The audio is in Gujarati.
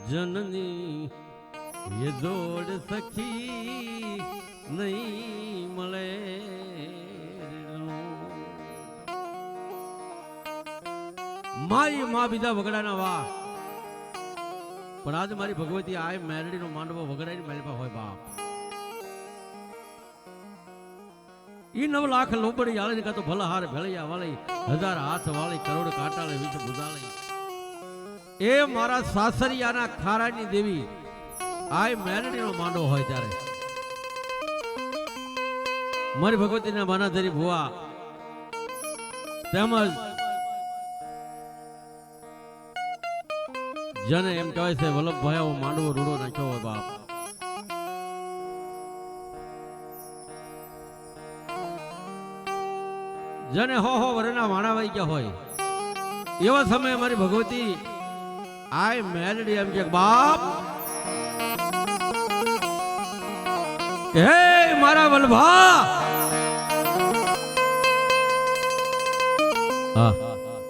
જનની એ જોડ સખી નહીં મળે મારી માં બીજા વગડાના વાહ પણ આજ મારી ભગવતી આ મેરડીનો માંડવો વગડાની મેલપા હોય બાપ ઈ 9 લાખ લોબડી આલે કા તો ભલા હાર ભેળિયા વાળી 1000 હાથ વાળી કરોડ કાટાળે વિચ બુધાળી એ મારા સાસરિયાના ખારાની દેવી આ મેરડીનો માંડવો હોય ત્યારે મારી ભગવતીના બાનાધરી ભુવા તેમજ જને એમ કહેવાય છે વલ્લભભાઈ માંડવો રૂડો નાખ્યો હોય બાપ જને હો વરના વાણાવાઈ ગયા હોય એવા સમયે મારી ભગવતી આય મેલડી એમ કે બાપ હે મારા વલ્લભા હા